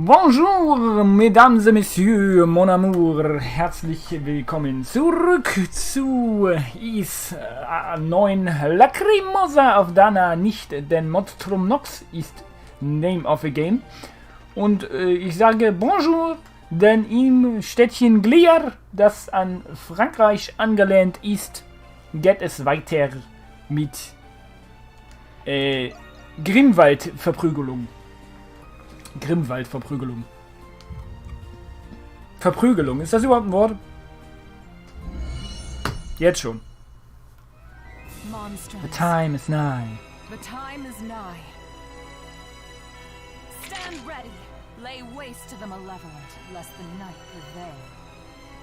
Bonjour, mesdames et messieurs, mon amour, herzlich willkommen zurück zu is neuen Lacrimosa auf Dana, nicht denn Monstrum Nox ist Name of a Game. Und ich sage Bonjour, denn im Städtchen Glier, das an Frankreich angelehnt ist, geht es weiter mit Grimwaldverprügelung. Grimwaldverprügelung. Verprügelung, ist das überhaupt ein Wort? Jetzt schon. Monstrous. The time is nigh. The time is nigh. Stand ready. Lay waste to the malevolent, lest the night prevail.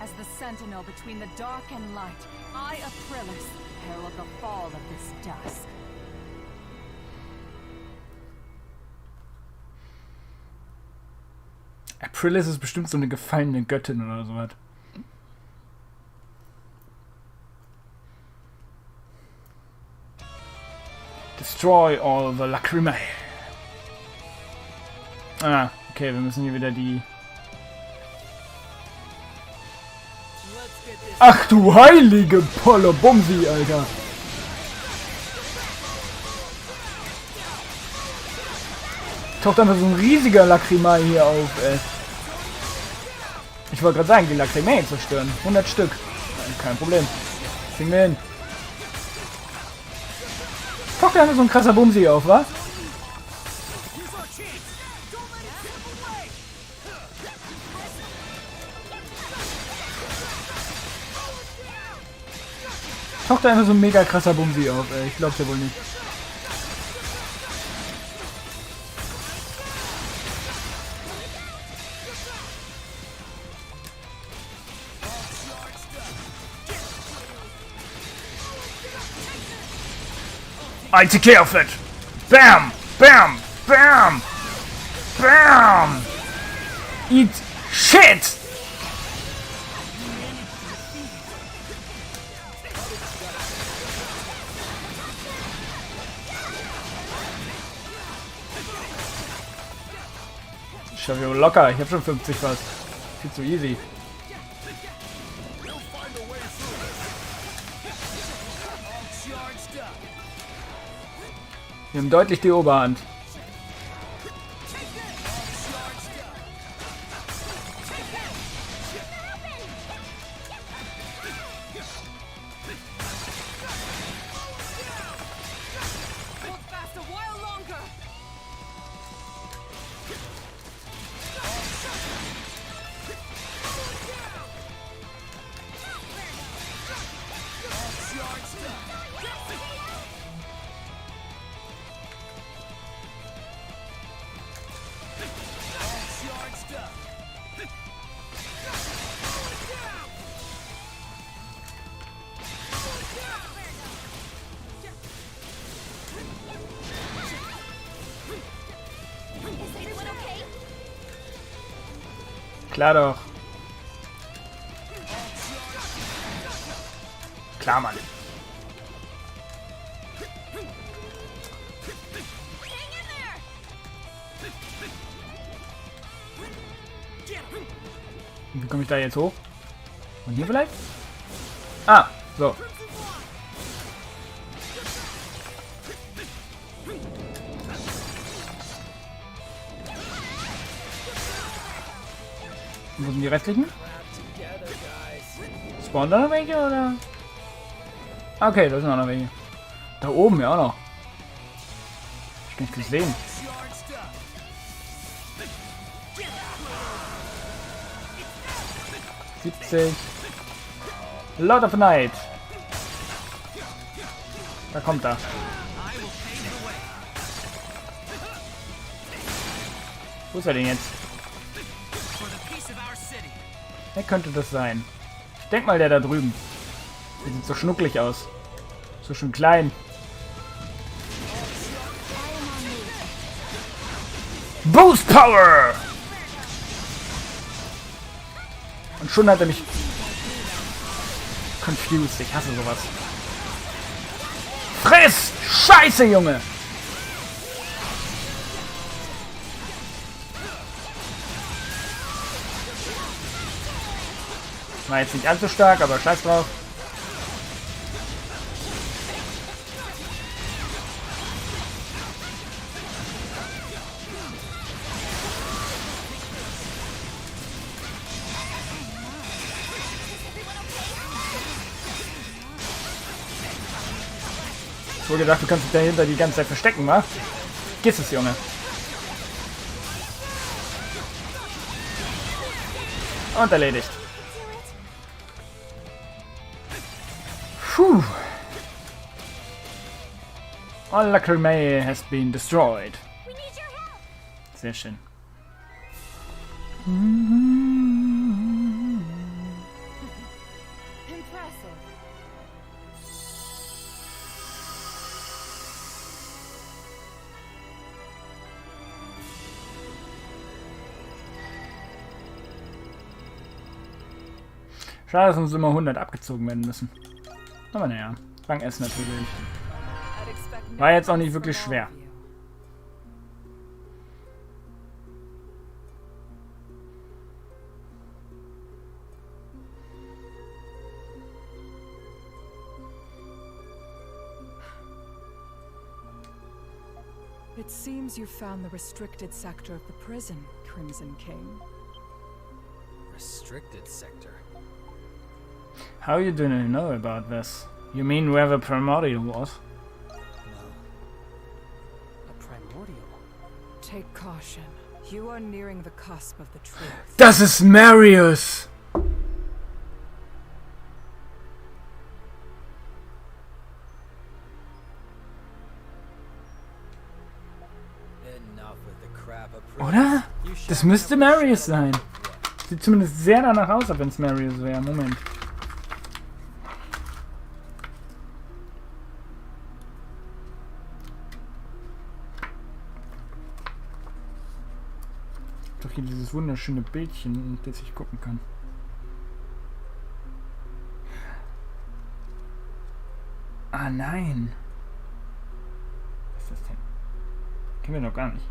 As the sentinel between the dark and light, I, Aprilis, herald the fall of this dusk. Aprilis ist bestimmt so eine gefallene Göttin oder sowas. Destroy all the Lacrimae. Ah, okay, wir müssen hier wieder die... Ach du heilige Polle Bumsi, Alter! Taucht einfach so ein riesiger Lacrimae hier auf, ey. Ich wollte gerade sagen, die Lacrimae zerstören. 100 Stück. Kein Problem. Kriegen wir hin. Taucht einfach so ein krasser Bumsi auf, wa? Taucht da einfach so ein mega krasser Bumsi auf, ey. Ich glaub's ja wohl nicht. I take care of it! Bam! Bam! Bam! Bam! Eat shit! Ich schaffe ja locker, ich habe schon 50 fast. Viel zu easy. Wir haben deutlich die Oberhand. Klar doch. Klar, Mann. Wie komme ich da jetzt hoch? Und hier vielleicht? Ah, so. Wo sind die restlichen? Spawnen da noch welche, oder? Okay, da sind auch noch welche. Da oben ja auch noch. Ich kann nicht gesehen. 70. Lord of Night. Da kommt er. Wo ist er denn jetzt? Wer könnte das sein? Ich denke mal der da drüben. Der sieht so schnucklig aus. So schön klein. Boost Power! Und schon hat er mich confused. Ich hasse sowas. Friss! Scheiße, Junge! War jetzt nicht allzu stark, aber scheiß drauf. Ich habe gedacht, du kannst dich dahinter die ganze Zeit verstecken, wa? Giss es, Junge. Und erledigt. Puh. All Lacrimae has been destroyed. Sehr schön. Schade, dass uns immer 100 abgezogen werden müssen. Aber naja, Rang S natürlich. War jetzt auch nicht wirklich schwer. It seems you found the restricted sector of the prison, Crimson King. Restricted sector? How you didn't know about this? You mean where the primordial was? No. A primordial? Take caution. You are nearing the cusp of the truth. Das ist Marius! Enough with the crap. Oder? Das müsste Marius sein. Sieht zumindest sehr danach aus, wenn es Marius wäre. Moment. Doch hier dieses wunderschöne Bildchen, das ich gucken kann. Ah nein. Was ist das denn? Kennen wir noch gar nicht.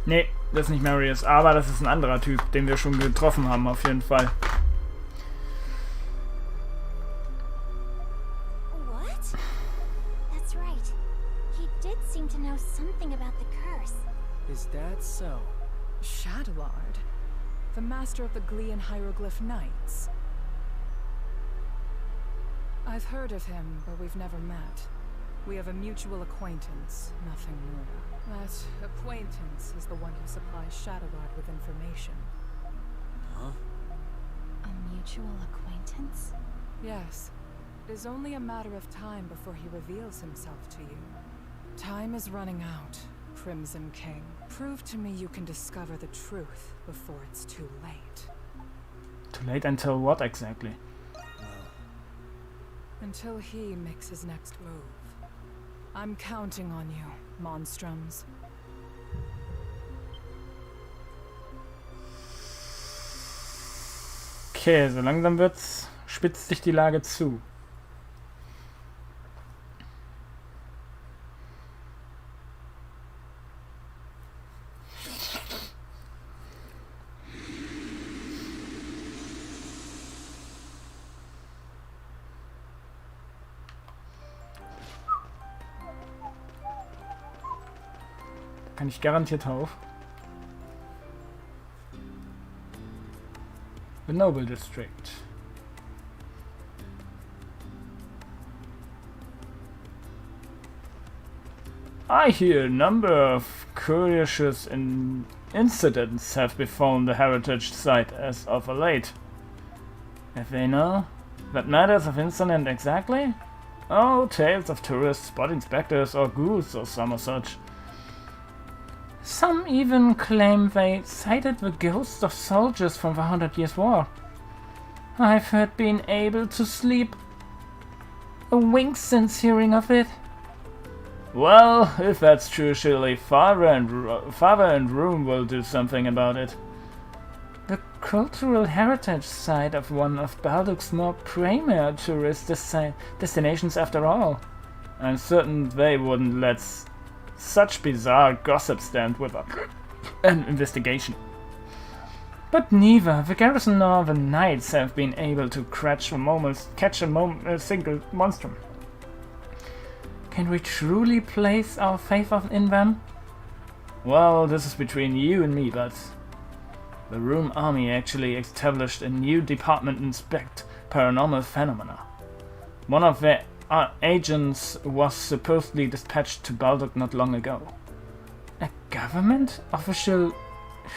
Nee, das ist nicht Marius, aber das ist ein anderer Typ, den wir schon getroffen haben, auf jeden Fall. What? That's right. He did seem to know something about the curse. Is that so? Shadowlord, the master of the Glee and Hieroglyph Knights. I've heard of him, but we've never met. We have a mutual acquaintance, nothing more. That acquaintance is the one who supplies Shadowlord with information. Huh? A mutual acquaintance? Yes. It is only a matter of time before he reveals himself to you. Time is running out, Crimson King. Prove to me you can discover the truth before it's too late. Too late until what exactly? Until he makes his next move. I'm counting on you, Monstroms. Okay, so langsam spitzt sich die Lage zu. Kann ich garantiert auf. The Noble District. I hear a number of curious incidents have befallen the heritage site as of late. If they know what matters of incident exactly? Oh, tales of tourists, spotting specters or ghouls or some such. Some even claim they sighted the ghosts of soldiers from the 100 Years' War. I've heard being able to sleep a wink since hearing of it. Well, if that's true, surely father and room will do something about it. The cultural heritage site of one of Baldur's more premier tourist destinations after all. I'm certain they wouldn't let such bizarre gossip stand without an investigation. But neither the garrison nor the knights have been able to catch a single monstrum. Can we truly place our faith in them? Well, this is between you and me, but the Room Army actually established a new department to inspect paranormal phenomena. One of their agents was supposedly dispatched to Baldock not long ago. A government official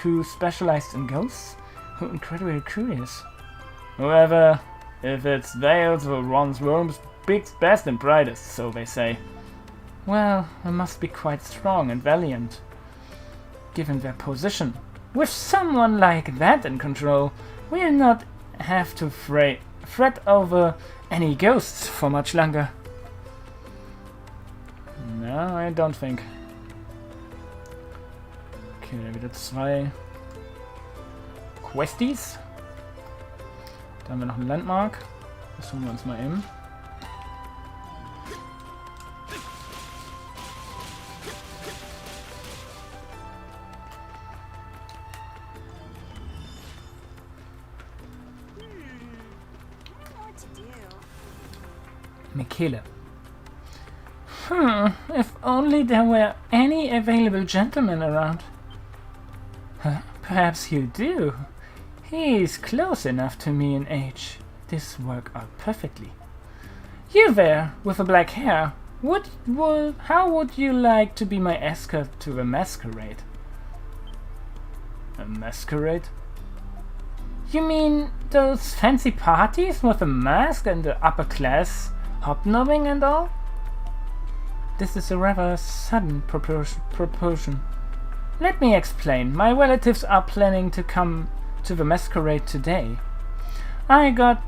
who specialized in ghosts? Who incredibly curious. However, if it's veils or runs worms, big's best and brightest, so they say. Well, they must be quite strong and valiant, given their position. With someone like that in control, we'll not have to fret over any ghosts for much longer. No, I don't think. Okay, wieder 2 Questies. Da haben wir noch ein Landmark. Das holen wir uns mal eben. Michele. If only there were any available gentlemen around. Perhaps you do. He's close enough to me in age. This work out perfectly. You there, with the black hair. How would you like to be my escort to the masquerade? A masquerade? You mean those fancy parties with a mask and the upper class hobnobbing and all? This is a rather sudden proportion. Let me explain. My relatives are planning to come to the masquerade today. I got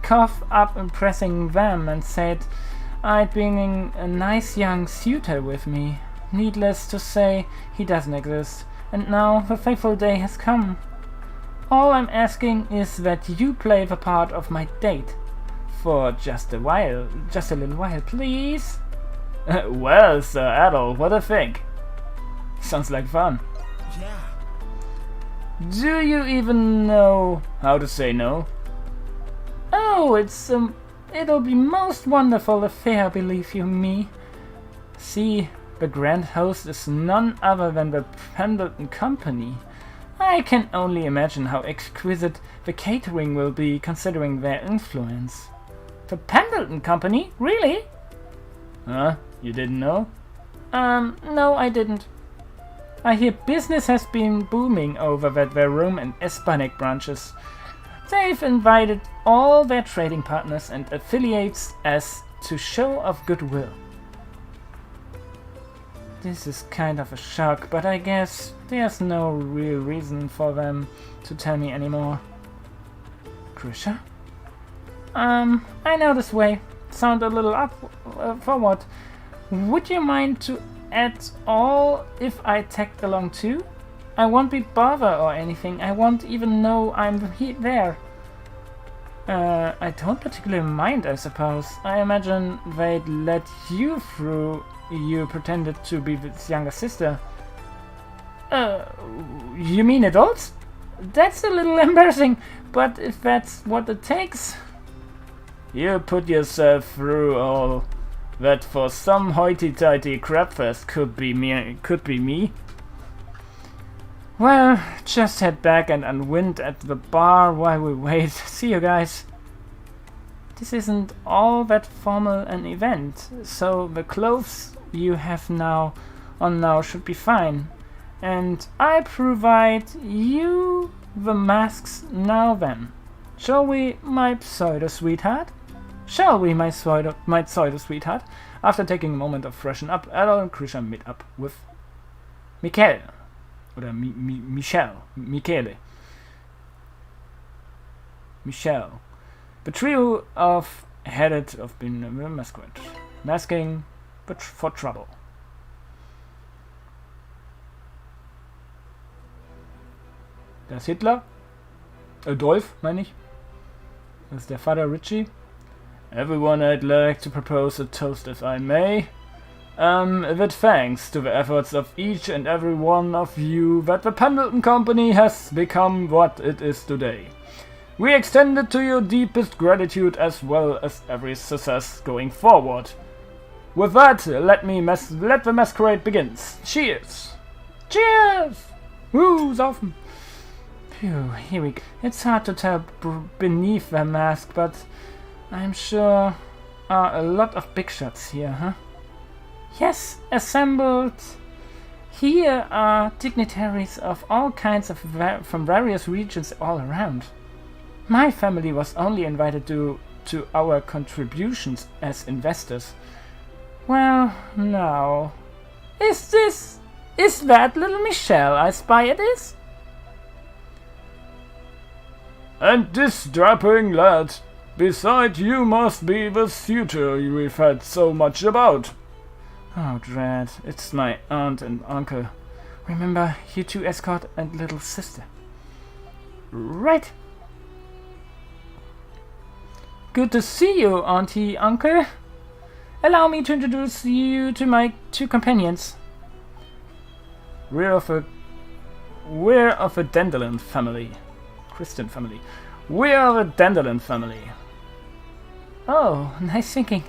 caught up impressing them and said I'd bring a nice young suitor with me. Needless to say, he doesn't exist, and now the fateful day has come. All I'm asking is that you play the part of my date. For just a little while, please. Well, Sir Adol, what do you think? Sounds like fun. Yeah. Do you even know how to say no? Oh, it'll be most wonderful affair, believe you me. See, the grand host is none other than the Pendleton Company. I can only imagine how exquisite the catering will be, considering their influence. The Pendleton Company? Really? Huh? You didn't know? No, I didn't. I hear business has been booming over at their Rome and Hispanic branches. They've invited all their trading partners and affiliates as to show of goodwill. This is kind of a shock, but I guess there's no real reason for them to tell me anymore. Grisha? I know this way. Sound a little forward. Would you mind to at all if I tagged along too? I won't be bothered or anything. I won't even know I'm there. I don't particularly mind, I suppose. I imagine they'd let you through. You pretended to be his younger sister. You mean adults? That's a little embarrassing, but if that's what it takes... You put yourself through all that for some hoity-toity crabfest could be me. Well, just head back and unwind at the bar while we wait. See you guys. This isn't all that formal an event, so the clothes you have now should be fine. And I provide you the masks now then. Shall we, my pseudo-sweetheart? Shall we, my pseudo-sweetheart? After taking a moment of freshen up, Adol and Krisha meet up with Michele. Oder Michele. Michelle. The trio of headed of being masquerade. Masking but for trouble. Das ist Hitler. Adolf, meine ich. Das ist der Vater Richie. Everyone, I'd like to propose a toast if I may. With thanks to the efforts of each and every one of you that the Pendleton Company has become what it is today. We extend it to your deepest gratitude as well as every success going forward. With that, let the masquerade begins. Cheers! Cheers! Woo, saufen! Phew, here we go. It's hard to tell beneath the mask, but I'm sure are a lot of big shots here, huh? Yes, assembled here are dignitaries of all kinds from various regions all around. My family was only invited to our contributions as investors. Well, now, is that little Michelle I spy it is? And this strapping lad beside you must be the suitor we've had so much about. Oh, dread, it's my aunt and uncle. Remember, you two escort and little sister. Right. Good to see you, auntie, uncle. Allow me to introduce you to my two companions. We're of a Dandelion family. Christian family. We are a Dandelion family. Oh, nice thinking.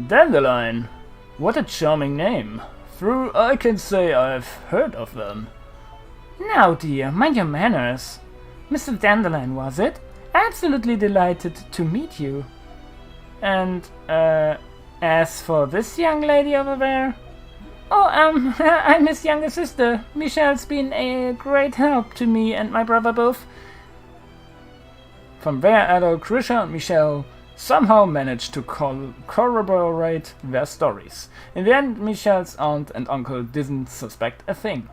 Dandelion? What a charming name. Through I can say I've heard of them. Now, dear, mind your manners. Mr. Dandelion, was it? Absolutely delighted to meet you. And, as for this young lady over there... Oh, I'm his younger sister. Michelle's been a great help to me and my brother both. From their adult Krisha and Michelle somehow managed to corroborate their stories. In the end, Michelle's aunt and uncle didn't suspect a thing.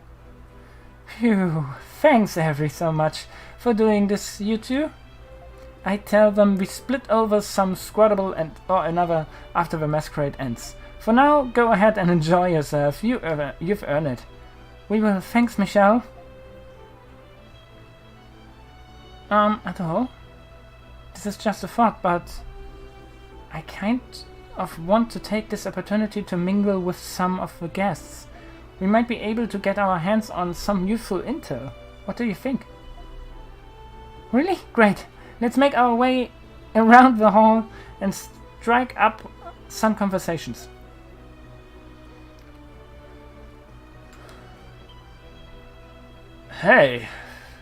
Phew, thanks ever so much for doing this, you two. I tell them we split over some squattable or another after the masquerade ends. For now, go ahead and enjoy yourself. You've earned it. We will. Thanks, Michelle. At all? This is just a thought, but I kind of want to take this opportunity to mingle with some of the guests. We might be able to get our hands on some useful intel. What do you think? Really? Great. Let's make our way around the hall and strike up some conversations. Hey,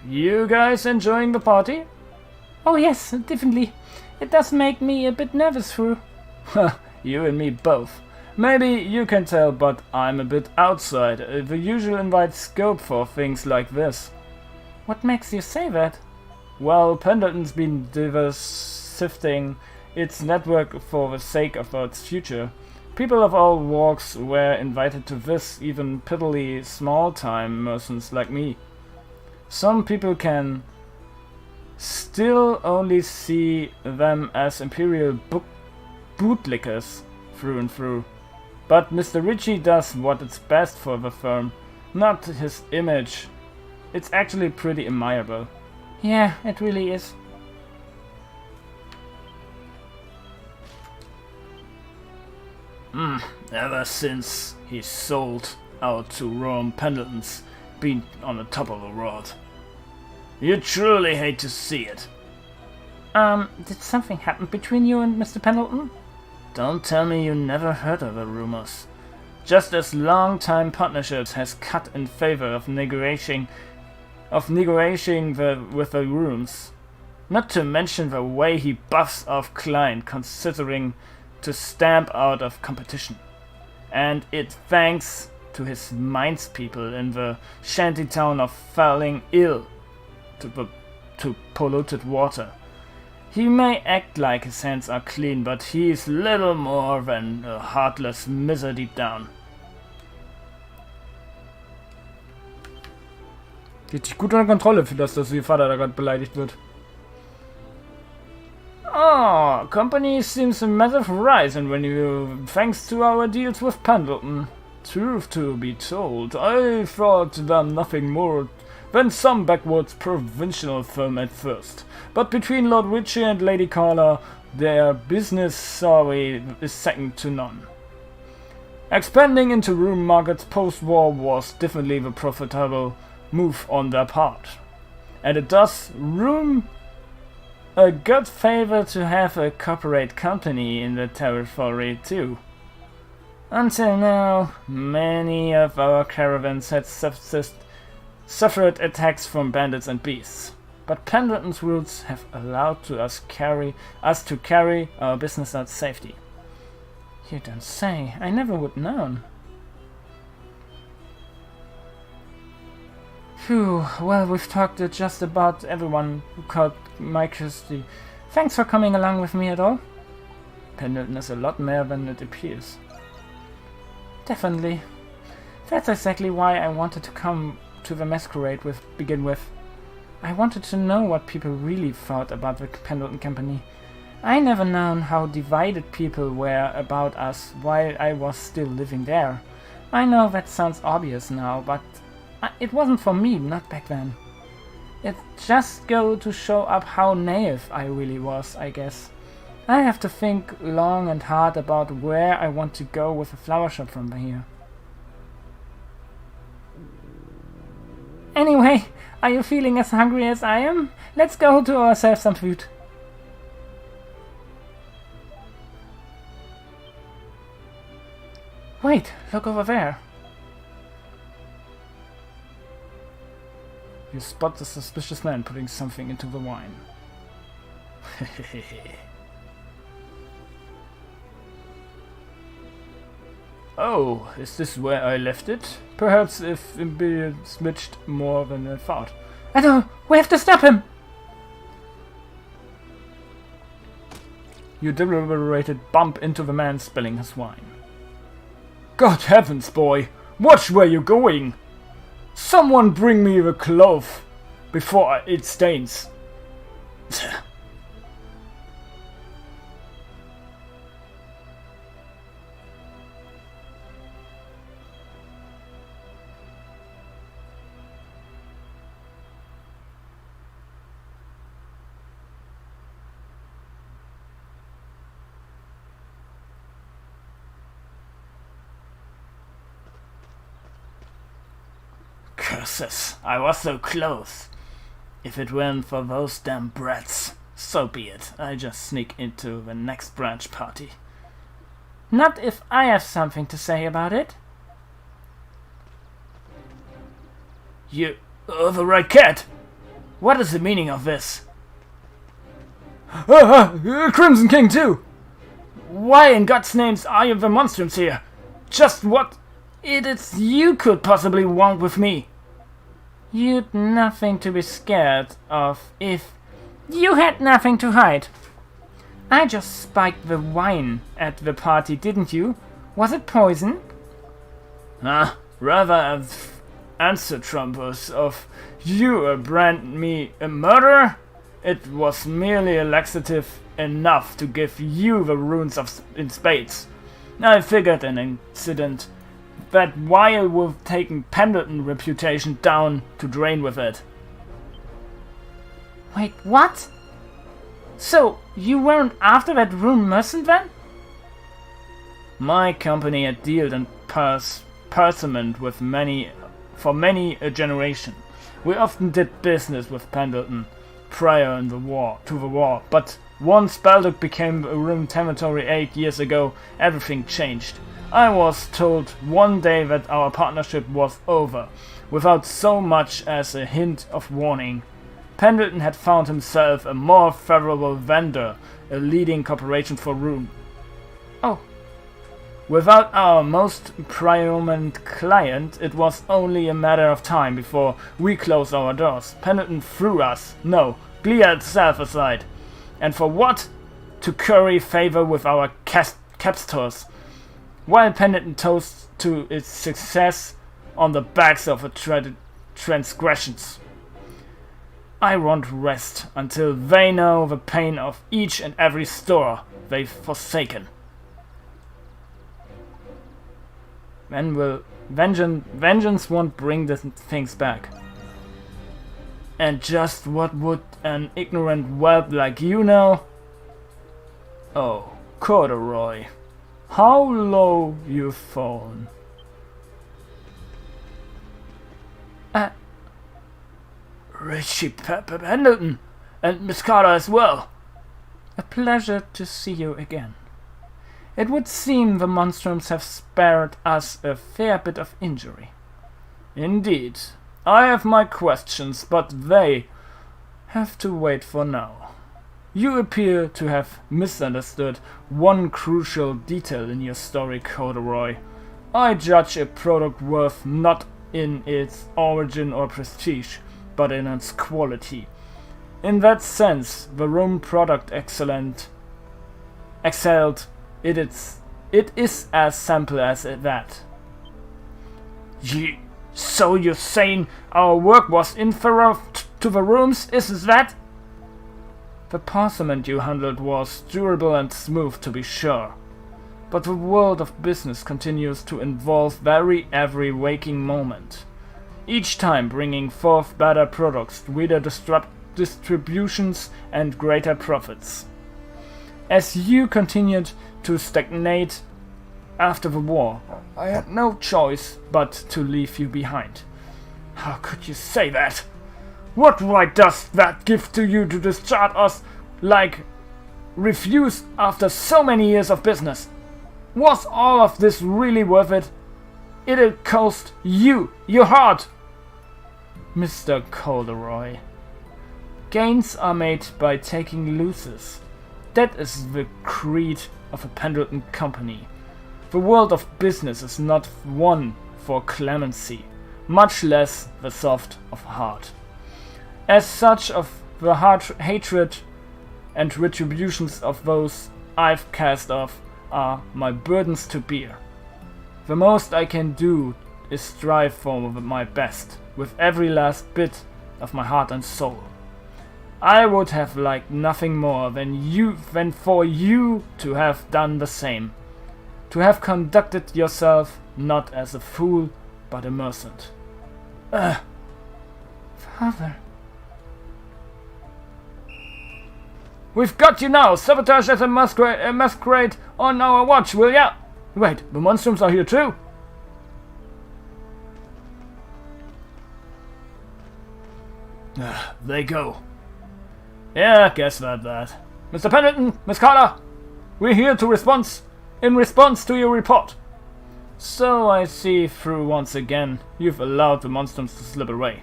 you guys enjoying the party? Oh yes, definitely. It does make me a bit nervous through. You and me both. Maybe you can tell, but I'm a bit outside the usual invite scope for things like this. What makes you say that? Well, Pendleton's been diversifying its network for the sake of its future. People of all walks were invited to this, even piddly small-time merchants like me. Some people can still only see them as imperial bootlickers through and through. But Mr. Ritchie does what is best for the firm, not his image. It's actually pretty admirable. Yeah, it really is. Ever since he sold out to Rome, Pendleton's been on the top of the world. You truly hate to see it. Did something happen between you and Mr. Pendleton? Don't tell me you never heard of the rumors. Just as long-time partnerships has cut in favor of negotiating with the rooms. Not to mention the way he buffs off client considering to stamp out of competition. And it thanks to his mines people in the shanty town of falling ill to polluted water. He may act like his hands are clean, but he's little more than a heartless miser deep down. Richtig gut unter Kontrolle für das, dass ihr Vater da gerade beleidigt wird. Oh, company seems a massive rise in revenue thanks to our deals with Pendleton. Truth to be told, I thought them nothing more than some backwoods provincial firm at first. But between Lord Ritchie and Lady Carla, their business savvy is second to none. Expanding into room markets post-war was definitely the profitable move on their part. And it does room a good favor to have a corporate company in the territory too. Until now, many of our caravans had suffered attacks from bandits and beasts, but Pendleton's roots have allowed us to carry our business out safety. You don't say. I never would known. Phew, well, we've talked to just about everyone who caught my curiosity. Thanks for coming along with me at all. Pendleton is a lot more than it appears. Definitely. That's exactly why I wanted to come to the masquerade begin with. I wanted to know what people really thought about the Pendleton Company. I never known how divided people were about us while I was still living there. I know that sounds obvious now, but it wasn't for me, not back then. It just go to show up how naive I really was, I guess. I have to think long and hard about where I want to go with a flower shop from here. Anyway, are you feeling as hungry as I am? Let's go to ourselves some food. Wait, look over there. You spot the suspicious man putting something into the wine. Oh, is this where I left it? Perhaps if it switched more than I thought. I know! We have to stop him! You deliberated bump into the man spilling his wine. God heavens, boy! Watch where you're going! Someone bring me the cloth before it stains. Curses, I was so close. If it weren't for those damn brats, so be it. I just sneak into the next branch party. Not if I have something to say about it. You are the right cat. What is the meaning of this? Crimson King too! Why in God's names are you the monstrums here? Just what it is you could possibly want with me? You'd nothing to be scared of if you had nothing to hide. I just spiked the wine at the party, didn't you? Was it poison? Rather an answer trumpers of you brand me a murderer. It was merely a laxative enough to give you the runes in spades. I figured an incident that while we've taken Pendleton reputation down to drain with it. Wait, what? So, you weren't after that rune merchant then? My company had dealt in parchment with for many a generation. We often did business with Pendleton prior to the war, but once Baldock became a rune territory 8 years ago, everything changed. I was told one day that our partnership was over, without so much as a hint of warning. Pendleton had found himself a more favorable vendor, a leading corporation for rune. Oh. Without our most prominent client, it was only a matter of time before we closed our doors. Pendleton threw us, no, Glia itself aside. And for what? To curry favor with our captors. While Pendleton toasts to its success on the backs of transgressions. I won't rest until they know the pain of each and every store they've forsaken. Then vengeance won't bring the things back. And just what would an ignorant whelp like you know? Oh, corduroy, how low you've fallen. Richie Pendleton, and Miss Carter as well. A pleasure to see you again. It would seem the monstroms have spared us a fair bit of injury. Indeed. I have my questions, but they have to wait for now. You appear to have misunderstood one crucial detail in your story, Corduroy. I judge a product worth not in its origin or prestige, but in its quality. In that sense, the Rome product excelled. It is as simple as that. So you're saying our work was inferior to the rooms, is that? The porcelain you handled was durable and smooth, to be sure. But the world of business continues to evolve every waking moment. Each time bringing forth better products, wider distributions and greater profits. As you continued to stagnate after the war, I had no choice but to leave you behind. How could you say that? What right does that give to you to discharge us like refuse after so many years of business? Was all of this really worth it? It'll cost you your heart. Mr. Corduroy, gains are made by taking losses. That is the creed of a Pendleton company. The world of business is not one for clemency, much less the soft of heart. As such, of the hard hatred and retributions of those I've cast off are my burdens to bear. The most I can do is strive for my best, with every last bit of my heart and soul. I would have liked nothing more than for you to have done the same. To have conducted yourself not as a fool, but a merchant. Father. We've got you now! Sabotage as a masquerade on our watch, will ya? Wait, the monstroms are here too? They go. Yeah, guess that. Mr. Pendleton, Miss Carter, we're here in response to your report. So I see through once again, you've allowed the monstroms to slip away.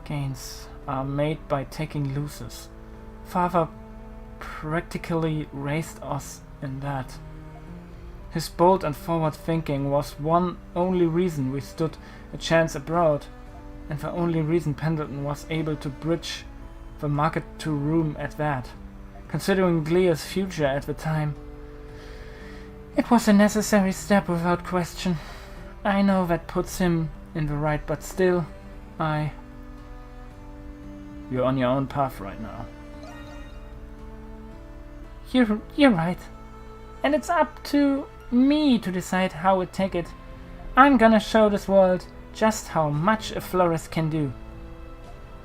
Gains are made by taking losses. Father practically raised us in that. His bold and forward thinking was one only reason we stood a chance abroad, and the only reason Pendleton was able to bridge the market to room at that. Considering Glea's future at the time, it was a necessary step without question. I know that puts him in the right, but still, You're on your own path right now. You're right. And it's up to me to decide how we take it. I'm gonna show this world just how much a florist can do.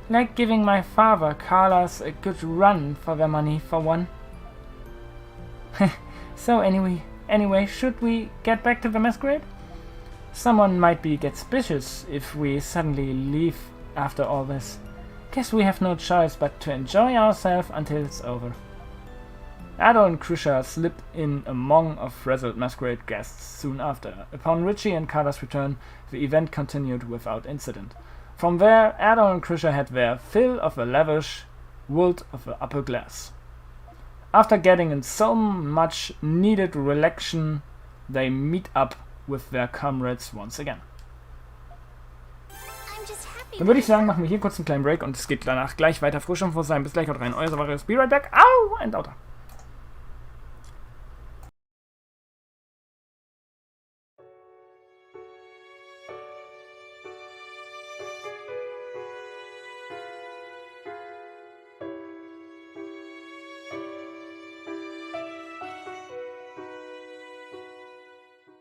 Like giving my father Carlos a good run for their money, for one. So anyway, should we get back to the masquerade? Someone might get suspicious if we suddenly leave after all this. Guess we have no choice but to enjoy ourselves until it's over. Adol and Crusher slipped in among a frazzled masquerade guests soon after. Upon Richie and Carter's return, the event continued without incident. From there, Adol and Crusher had their fill of the lavish world of the upper class. After getting in so much needed relaxation, they meet up with their comrades once again. Dann würde ich sagen, machen wir hier kurz einen kleinen Break und es geht danach gleich weiter frisch und vor sein. Bis gleich, haut rein, euer Silvarius, be right back, au, and outer.